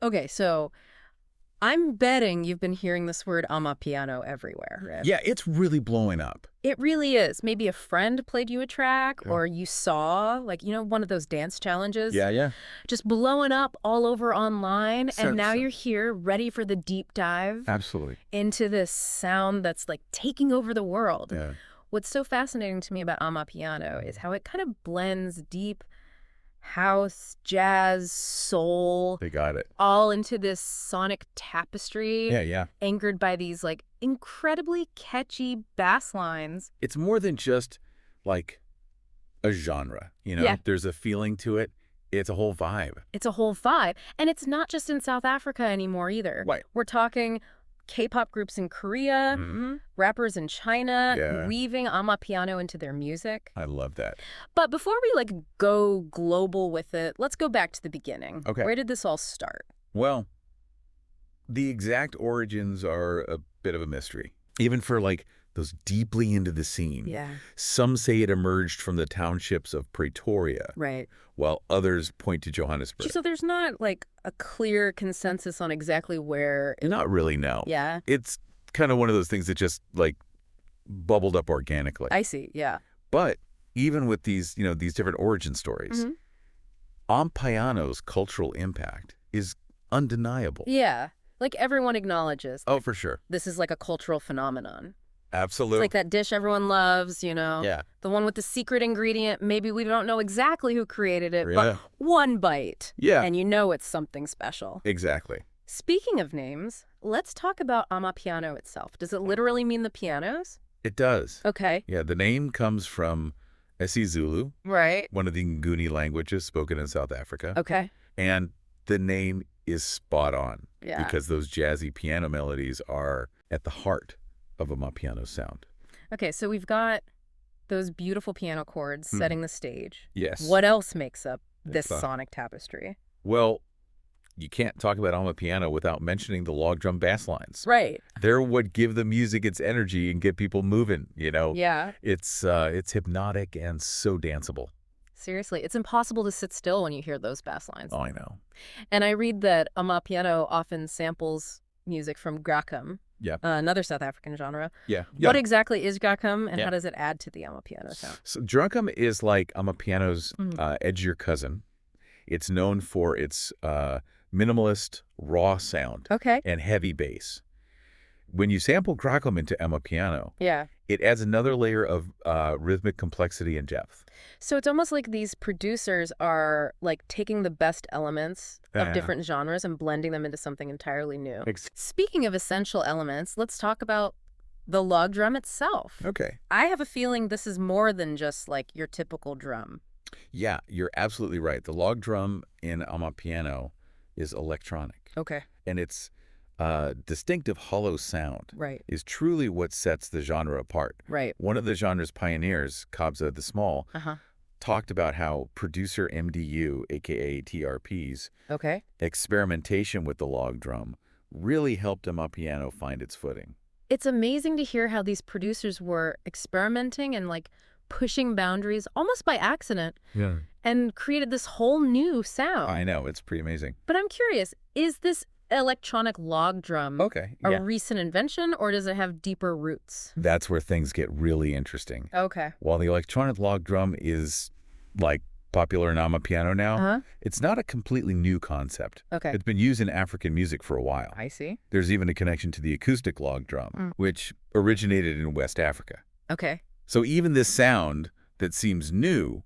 Okay, so I'm betting you've been hearing this word Amapiano everywhere, right? Yeah, it's really blowing up. It really is. Maybe a friend played you a track Yeah. or you saw, like, one of those dance challenges Yeah, yeah. just blowing up all over online. And So, now so you're here ready for the deep dive absolutely. into this sound that's like taking over the world. Yeah. What's so fascinating to me about Amapiano is how it kind of blends deep house, jazz, soul, They got it. all into this sonic tapestry Yeah, yeah. anchored by these like incredibly catchy bass lines. It's more than just like a genre, Yeah. There's a feeling to it. It's a whole vibe. It's a whole vibe. And it's not just in South Africa anymore either. Right. We're talking K-pop groups in Korea, rappers in China, Yeah. weaving Amapiano into their music. I love that. But before we go global with it, let's go back to the beginning. Okay. Where did this all start? Well, the exact origins are a bit of a mystery. Even for those deeply into the scene. Yeah. Some say it emerged from the townships of Pretoria, Right. while others point to Johannesburg. So there's not a clear consensus on exactly where Not really, no. Yeah. It's kind of one of those things that just bubbled up organically. I see. Yeah. But even with these different origin stories, Amapiano's cultural impact is undeniable. Yeah. Like everyone acknowledges. Oh, for sure. This is like a cultural phenomenon. Absolutely. It's like that dish everyone loves, Yeah. The one with the secret ingredient. Maybe we don't know exactly who created it, Yeah. but one bite. Yeah. And you know it's something special. Exactly. Speaking of names, let's talk about Amapiano itself. Does it literally mean the pianos? It does. Okay. Yeah, the name comes from isiZulu, Right. one of the Nguni languages spoken in South Africa. Okay. And the name is spot on Yeah. because those jazzy piano melodies are at the heart of Amapiano's sound. Okay, so we've got those beautiful piano chords setting the stage. Yes. What else makes up this It's, sonic tapestry? Well, you can't talk about Amapiano without mentioning the log drum bass lines. Right. They're what give the music its energy and get people moving, Yeah. It's hypnotic and so danceable. Seriously, it's impossible to sit still when you hear those bass lines. Oh, I know. And I read that Amapiano often samples music from Gracum, another South African genre. Yeah. What exactly is Gracum, and Yeah. how does it add to the Amapiano sound? So Drunkum is like Amapiano's edgier cousin. It's known for its minimalist, raw sound Okay. and heavy bass. When you sample Gracum into Amapiano, Yeah. it adds another layer of rhythmic complexity and depth. So it's almost like these producers are taking the best elements of Yeah. different genres and blending them into something entirely new. Ex- Speaking of essential elements, let's talk about the log drum itself. Okay. I have a feeling this is more than just your typical drum. Yeah, you're absolutely right. The log drum in Amapiano is electronic. Okay. And its distinctive hollow sound Right. is truly what sets the genre apart. Right. One of the genre's pioneers, Kabza the Small, Uh-huh. talked about how producer MDU, a.k.a. TRP's, Okay. experimentation with the log drum really helped Amapiano find its footing. It's amazing to hear how these producers were experimenting and pushing boundaries almost by accident and created this whole new sound. I know, it's pretty amazing. But I'm curious, is this electronic log drum Okay, a yeah. recent invention, or does it have deeper roots? That's where things get really interesting. Okay. While the electronic log drum is popular in Amapiano now, Uh-huh. it's not a completely new concept. Okay. It's been used in African music for a while. I see. There's even a connection to the acoustic log drum, which originated in West Africa. Okay. So even this sound that seems new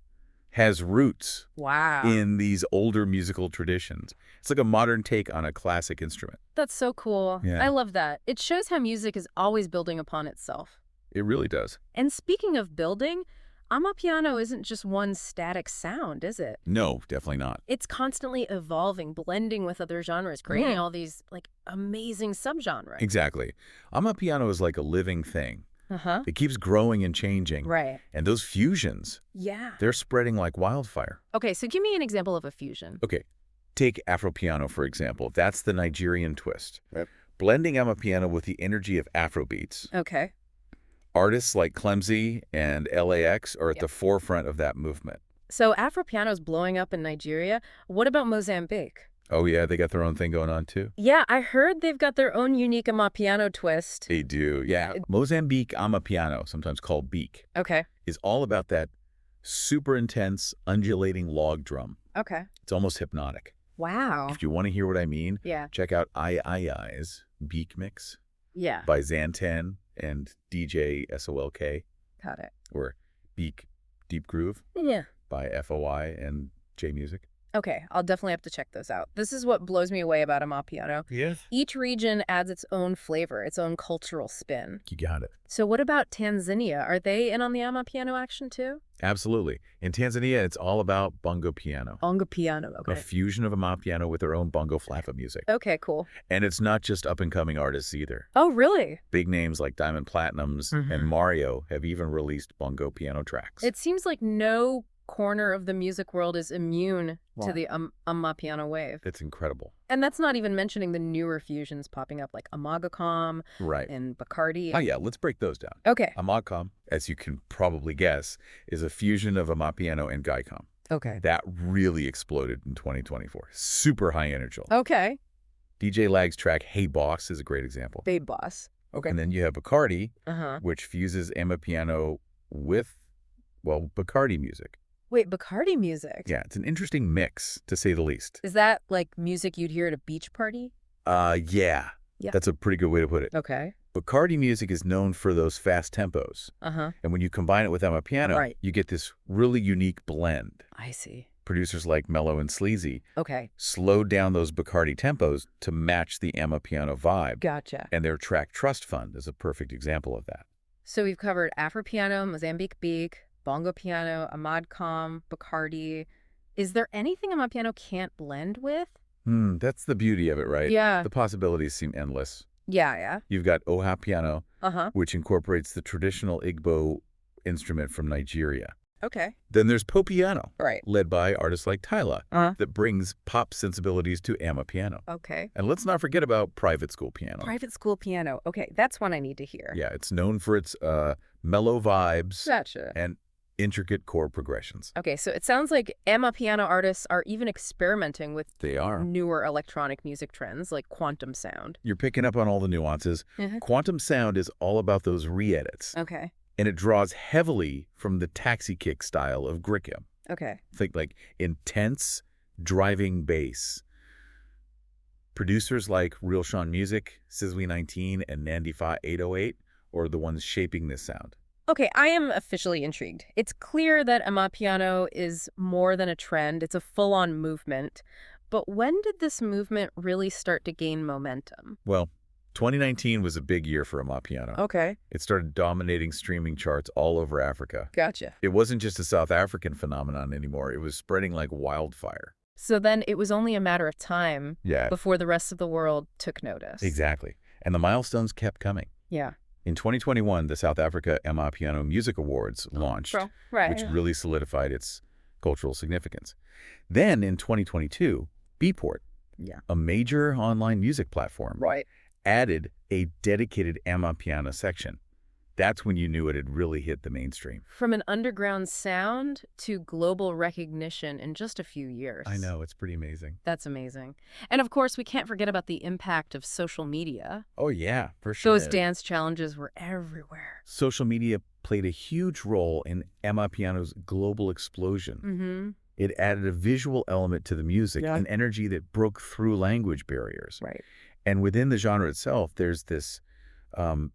has roots Wow. in these older musical traditions. It's like a modern take on a classic instrument. That's so cool. Yeah. I love that. It shows how music is always building upon itself. It really does. And speaking of building, Amapiano isn't just one static sound, is it? No, definitely not. It's constantly evolving, blending with other genres, creating all these amazing subgenres. Exactly. Amapiano is like a living thing. Uh-huh. It keeps growing and changing. Right. And those fusions, Yeah. they're spreading like wildfire. Okay, so give me an example of a fusion. Okay, take Afropiano, for example. That's the Nigerian twist. Yep. Blending Amapiano with the energy of Afrobeats. Okay. Artists like Clemzy and LAX are at the forefront of that movement. So Afropiano's blowing up in Nigeria. What about Mozambique? Oh, yeah, they got their own thing going on, too. Yeah, I heard they've got their own unique Amapiano twist. They do, yeah. Mozambique Amapiano, sometimes called beak, Okay. is all about that super intense, undulating log drum. Okay. It's almost hypnotic. Wow. If you want to hear what I mean, Yeah. check out I's Beak Mix Yeah. by Xanten and DJ SOLK, Got it. or Beak Deep Groove Yeah. by FOI and J Music. Okay, I'll definitely have to check those out. This is what blows me away about Amapiano. Yes. Each region adds its own flavor, its own cultural spin. You got it. So what about Tanzania? Are they in on the Amapiano action too? Absolutely. In Tanzania, it's all about bongo piano. Bongo piano, A okay. fusion of Amapiano with their own bongo flappa music. Okay, cool. And it's not just up-and-coming artists either. Oh, really? Big names like Diamond Platnumz and Mario have even released bongo piano tracks. It seems like no corner of the music world is immune to the Amapiano wave. It's incredible. And that's not even mentioning the newer fusions popping up like Amagacom Right. and Bacardi. Oh, yeah, let's break those down. Okay. Amagacom, as you can probably guess, is a fusion of Amapiano and Gaicom. Okay. That really exploded in 2024. Super high energy. Okay. DJ Lag's track Hey Boss is a great example. Babe Boss. Okay. And then you have Bacardi, Uh-huh. which fuses Amapiano with, well, Bacardi music. Wait, Bacardi music? Yeah, it's an interesting mix, to say the least. Is that like music you'd hear at a beach party? Yeah. Yeah. That's a pretty good way to put it. Okay. Bacardi music is known for those fast tempos. Uh-huh. And when you combine it with Amapiano, Right. you get this really unique blend. I see. Producers like Mello and Sleazy Okay. slowed down those Bacardi tempos to match the Amapiano vibe. Gotcha. And their track Trust Fund is a perfect example of that. So we've covered Afropiano, Mozambique Beak, Bongo Piano, Amadcom, Bacardi. Is there anything Amapiano can't blend with? That's the beauty of it, right? Yeah. The possibilities seem endless. Yeah. You've got Oha Piano, Uh-huh. which incorporates the traditional Igbo instrument from Nigeria. Okay. Then there's Popiano, Right. led by artists like Tyla, Uh-huh. that brings pop sensibilities to Amapiano. Okay. And let's not forget about private school piano. Private school piano. Okay, that's one I need to hear. Yeah, it's known for its mellow vibes Gotcha. and intricate chord progressions. Okay, so it sounds like Amapiano artists are even experimenting with They are. newer electronic music trends like quantum sound. You're picking up on all the nuances. Mhm. Quantum sound is all about those re-edits, Okay. and it draws heavily from the taxi kick style of Grickham. Okay. Think like intense, driving bass. Producers like Real Sean Music, Sizzly 19, and Nandifa 808 are the ones shaping this sound. Okay, I am officially intrigued. It's clear that Amapiano is more than a trend. It's a full-on movement. But when did this movement really start to gain momentum? Well, 2019 was a big year for Amapiano. Okay. It started dominating streaming charts all over Africa. Gotcha. It wasn't just a South African phenomenon anymore. It was spreading like wildfire. So then it was only a matter of time Yeah, before the rest of the world took notice. exactly. And the milestones kept coming. Yeah. In 2021, the South Africa Amapiano Music Awards launched, Right. which really solidified its cultural significance. Then in 2022, Beatport, Yeah. a major online music platform, Right. added a dedicated Amapiano section. That's when you knew it had really hit the mainstream. From an underground sound to global recognition in just a few years. I know, it's pretty amazing. That's amazing. And of course, we can't forget about the impact of social media. Oh yeah, for sure. Those dance challenges were everywhere. Social media played a huge role in Amapiano's global explosion. Mm-hmm. It added a visual element to the music, Yeah. an energy that broke through language barriers. Right. And within the genre itself, there's this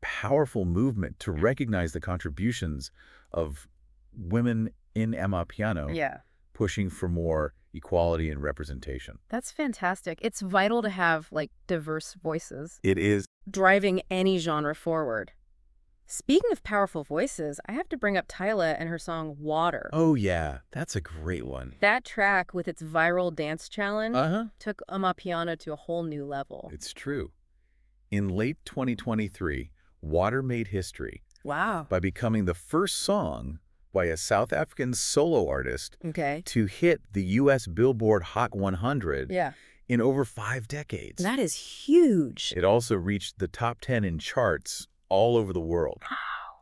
powerful movement to recognize the contributions of women in Amapiano, Yeah. pushing for more equality and representation. That's fantastic. It's vital to have, like, diverse voices It is. driving any genre forward. Speaking of powerful voices, I have to bring up Tyla and her song Water. Oh yeah, that's a great one. That track with its viral dance challenge Uh-huh. took Amapiano to a whole new level. It's true. In late 2023, Water made history Wow. by becoming the first song by a South African solo artist Okay. to hit the U.S. Billboard Hot 100 Yeah. in over 5 decades. That is huge. It also reached the top 10 in charts all over the world.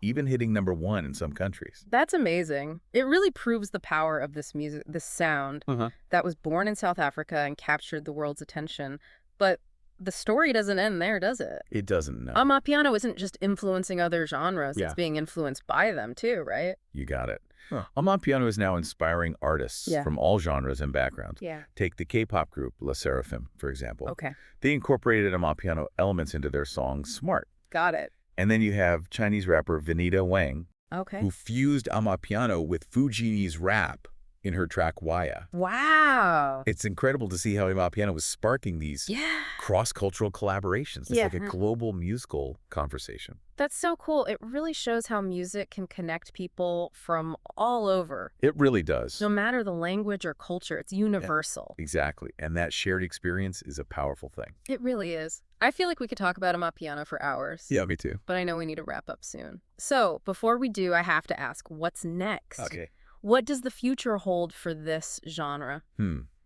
even hitting #1 in some countries. That's amazing. It really proves the power of this music, this sound that was born in South Africa and captured the world's attention. But the story doesn't end there, does it? It doesn't, no. Amapiano isn't just influencing other genres. Yeah. It's being influenced by them too, right? You got it. Huh. Amapiano is now inspiring artists from all genres and backgrounds. Yeah. Take the K-pop group La Seraphim, for example. Okay. They incorporated Amapiano elements into their song Smart. Got it. And then you have Chinese rapper Vanita Wang, Okay. who fused Amapiano with Fujini's rap in her track Waya. Wow. It's incredible to see how Amapiano was sparking these cross-cultural collaborations. It's like a global musical conversation. That's so cool. It really shows how music can connect people from all over. It really does. No matter the language or culture, it's universal. Yeah, exactly. And that shared experience is a powerful thing. It really is. I feel like we could talk about Amapiano for hours. Yeah, me too. But I know we need to wrap up soon. So before we do, I have to ask, what's next? Okay. What does the future hold for this genre?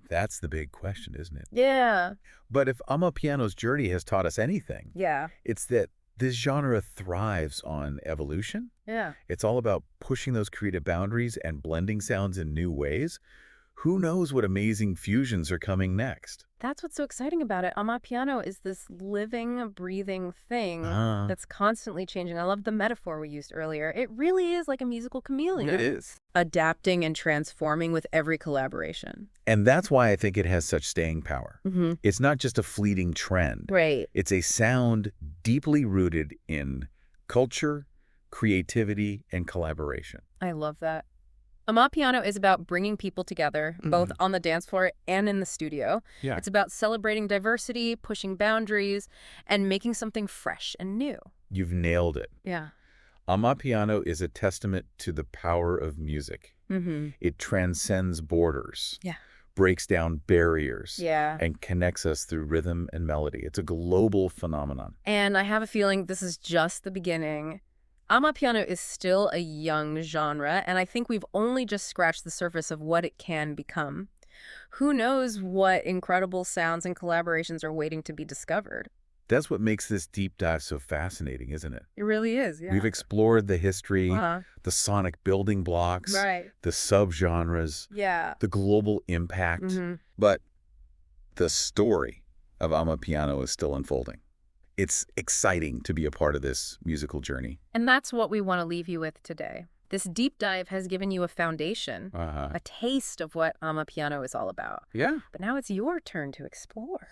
That's the big question, isn't it? Yeah. But if Amapiano's journey has taught us anything, it's that this genre thrives on evolution. Yeah. It's all about pushing those creative boundaries and blending sounds in new ways. Who knows what amazing fusions are coming next? That's what's so exciting about it. Amapiano is this living, breathing thing that's constantly changing. I love the metaphor we used earlier. It really is like a musical chameleon. It is. Adapting and transforming with every collaboration. And that's why I think it has such staying power. It's not just a fleeting trend. Right. It's a sound deeply rooted in culture, creativity, and collaboration. I love that. Amapiano is about bringing people together, both on the dance floor and in the studio. Yeah. It's about celebrating diversity, pushing boundaries, and making something fresh and new. You've nailed it. Yeah. Amapiano is a testament to the power of music. It transcends borders, breaks down barriers, and connects us through rhythm and melody. It's a global phenomenon. And I have a feeling this is just the beginning. Amapiano is still a young genre, and I think we've only just scratched the surface of what it can become. Who knows what incredible sounds and collaborations are waiting to be discovered? That's what makes this deep dive so fascinating, isn't it? It really is, yeah. We've explored the history, the sonic building blocks, the subgenres, the global impact. But the story of Amapiano is still unfolding. It's exciting to be a part of this musical journey. And that's what we want to leave you with today. This deep dive has given you a foundation, a taste of what Amapiano is all about. Yeah. But now it's your turn to explore.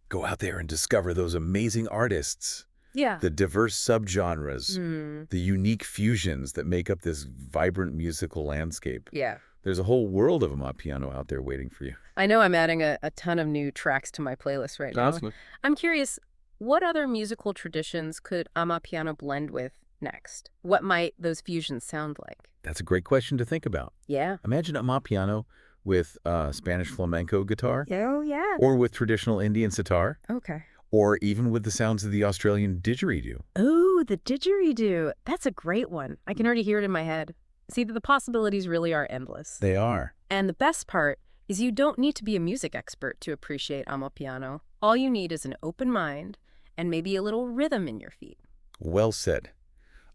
Go out there and discover those amazing artists. Yeah. The diverse subgenres, the unique fusions that make up this vibrant musical landscape. Yeah. There's a whole world of Amapiano out there waiting for you. I know I'm adding a ton of new tracks to my playlist right now. I'm curious, what other musical traditions could Amapiano blend with next? What might those fusions sound like? That's a great question to think about. Yeah. Imagine Amapiano with Spanish flamenco guitar. Oh, yeah. Or with traditional Indian sitar. Okay. Or even with the sounds of the Australian didgeridoo. Oh, the didgeridoo. That's a great one. I can already hear it in my head. See, the possibilities really are endless. They are. And the best part is you don't need to be a music expert to appreciate Amapiano. All you need is an open mind and maybe a little rhythm in your feet. Well said.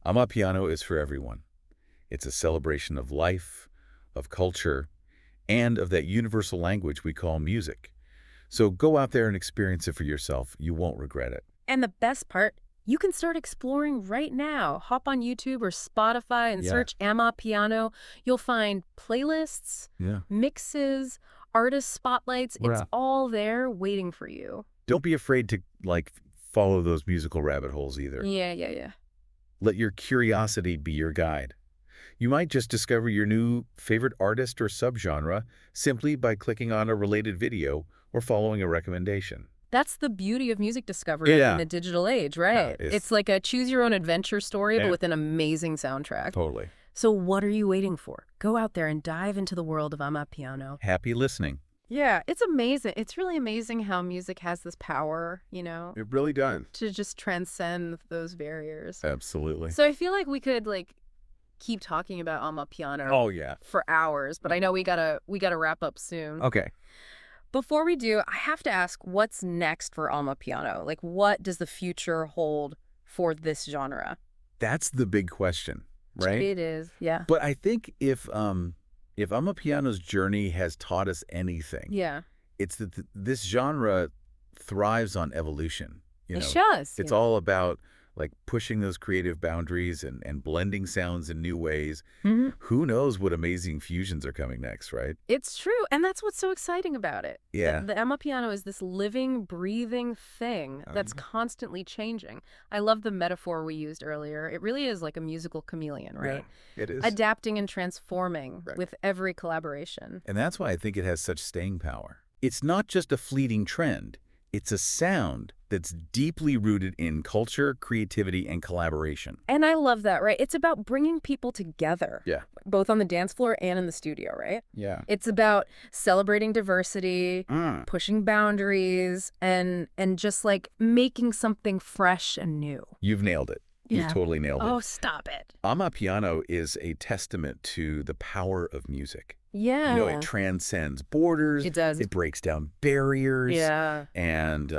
Amapiano is for everyone. It's a celebration of life, of culture, and of that universal language we call music. So go out there and experience it for yourself. You won't regret it. And the best part, you can start exploring right now. Hop on YouTube or Spotify and search Amapiano. You'll find playlists, mixes, artist spotlights. It's all there waiting for you. Don't be afraid to, follow those musical rabbit holes either. Yeah. Let your curiosity be your guide. You might just discover your new favorite artist or subgenre simply by clicking on a related video or following a recommendation. That's the beauty of music discovery in the digital age, right? It's like a choose-your-own-adventure story, but with an amazing soundtrack. Totally. So what are you waiting for? Go out there and dive into the world of Amapiano. Happy listening. Yeah, it's amazing. It's really amazing how music has this power, It really does. to just transcend those barriers. Absolutely. So I feel like we could, keep talking about Amapiano for hours, but I know we gotta wrap up soon. Okay. Before we do, I have to ask, what's next for Amapiano? What does the future hold for this genre? That's the big question, right? It is, yeah. But I think if Amapiano's journey has taught us anything, Yeah. it's that this genre thrives on evolution. It does. It's all about like pushing those creative boundaries and blending sounds in new ways. Mm-hmm. Who knows what amazing fusions are coming next, right? It's true, and that's what's so exciting about it. Yeah. The Amapiano is this living, breathing thing that's constantly changing. I love the metaphor we used earlier. It really is like a musical chameleon, right? Yeah, it is. Adapting and transforming with every collaboration. And that's why I think it has such staying power. It's not just a fleeting trend. It's a sound that's deeply rooted in culture, creativity, and collaboration. And I love that, right? It's about bringing people together. Yeah. Both on the dance floor and in the studio, right? Yeah. It's about celebrating diversity, pushing boundaries, and just like making something fresh and new. You've nailed it. You've totally nailed it. Oh, stop it. Amapiano is a testament to the power of music. Yeah. It transcends borders. It does. It breaks down barriers. Yeah. And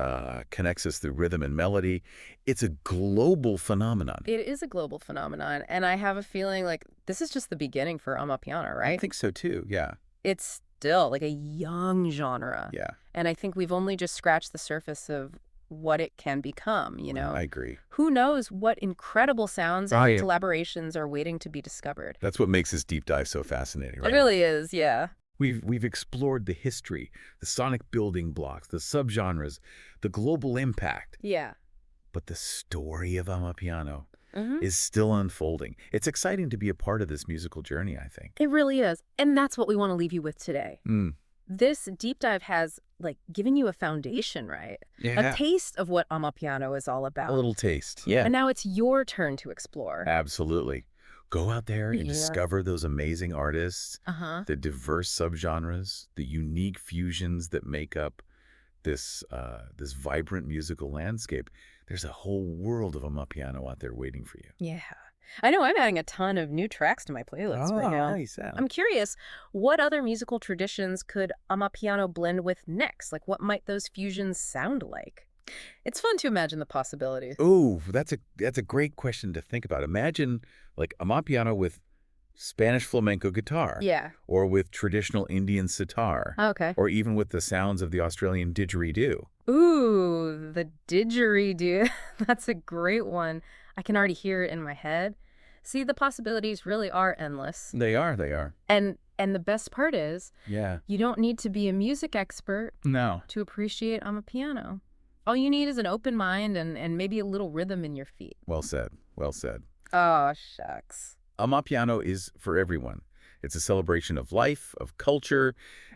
connects us through rhythm and melody. It's a global phenomenon. It is a global phenomenon. And I have a feeling like this is just the beginning for Amapiano, right? I think so too, yeah. It's still like a young genre. Yeah. And I think we've only just scratched the surface of what it can become, I agree. Who knows what incredible sounds and collaborations are waiting to be discovered. That's what makes this deep dive so fascinating, right? It really is, yeah. We've explored the history, the sonic building blocks, the subgenres, the global impact. Yeah. But the story of Amapiano is still unfolding. It's exciting to be a part of this musical journey, I think. It really is. And that's what we want to leave you with today. This deep dive has, like, given you a foundation, right? Yeah. A taste of what Amapiano is all about. A little taste. Yeah. And now it's your turn to explore. Absolutely. Go out there and discover those amazing artists, the diverse subgenres, the unique fusions that make up this vibrant musical landscape. There's a whole world of Amapiano out there waiting for you. Yeah. I know I'm adding a ton of new tracks to my playlist right now. Nice. I'm curious, what other musical traditions could Amapiano blend with next? Like, what might those fusions sound like? It's fun to imagine the possibilities. Oh, that's a great question to think about. Imagine like Amapiano with Spanish flamenco guitar. Yeah. Or with traditional Indian sitar. Okay. Or even with the sounds of the Australian didgeridoo. Ooh, the didgeridoo. That's a great one. I can already hear it in my head. See, the possibilities really are endless. They are. And the best part is, you don't need to be a music expert to appreciate Amapiano. All you need is an open mind and maybe a little rhythm in your feet. Well said. Well said. Oh, shucks. Amapiano is for everyone. It's a celebration of life, of culture,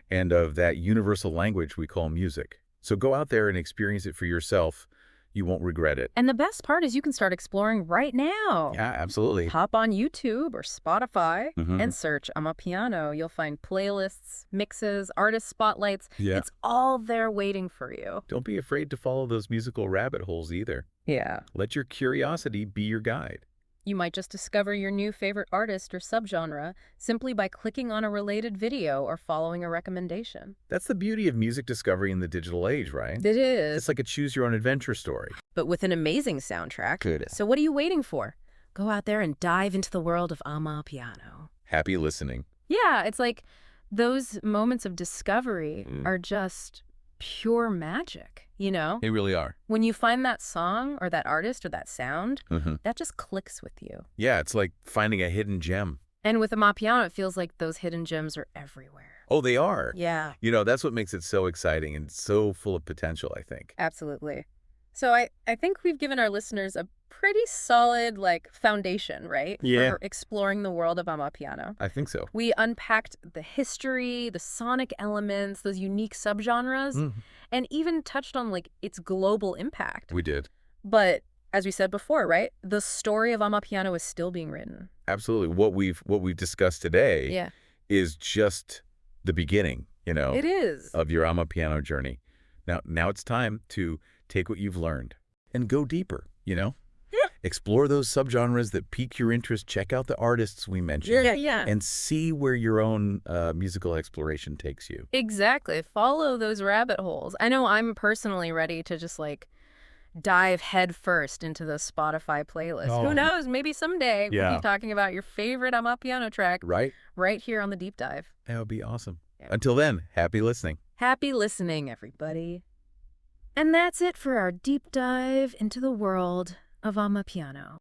and of that universal language we call music. So go out there and experience it for yourself. You won't regret it. And the best part is you can start exploring right now. Yeah, absolutely. Hop on YouTube or Spotify and search Amapiano. You'll find playlists, mixes, artist spotlights. Yeah. It's all there waiting for you. Don't be afraid to follow those musical rabbit holes either. Yeah. Let your curiosity be your guide. You might just discover your new favorite artist or subgenre simply by clicking on a related video or following a recommendation. That's the beauty of music discovery in the digital age, right? It is. It's like a choose-your-own-adventure story. But with an amazing soundtrack. Good. So what are you waiting for? Go out there and dive into the world of Amapiano. Happy listening. Yeah, it's like those moments of discovery are just pure magic, They really are. When you find that song or that artist or that sound, that just clicks with you. Yeah, it's like finding a hidden gem. And with Amapiano, it feels like those hidden gems are everywhere. Oh, they are? Yeah. That's what makes it so exciting and so full of potential, I think. Absolutely. So I think we've given our listeners a pretty solid, foundation, right? Yeah. For exploring the world of Amapiano. I think so. We unpacked the history, the sonic elements, those unique subgenres, and even touched on, its global impact. We did. But as we said before, right, the story of Amapiano is still being written. Absolutely. What we've discussed today is just the beginning, It is. of your Amapiano journey. Now it's time to take what you've learned and go deeper, Explore those subgenres that pique your interest. Check out the artists we mentioned. Yeah. And see where your own musical exploration takes you. Exactly. Follow those rabbit holes. I know I'm personally ready to just, dive headfirst into the Spotify playlist. Who knows? Maybe someday we'll be talking about your favorite Amapiano track right here on the Deep Dive. That would be awesome. Yeah. Until then, happy listening. Happy listening, everybody. And that's it for our deep dive into the world of Amapiano.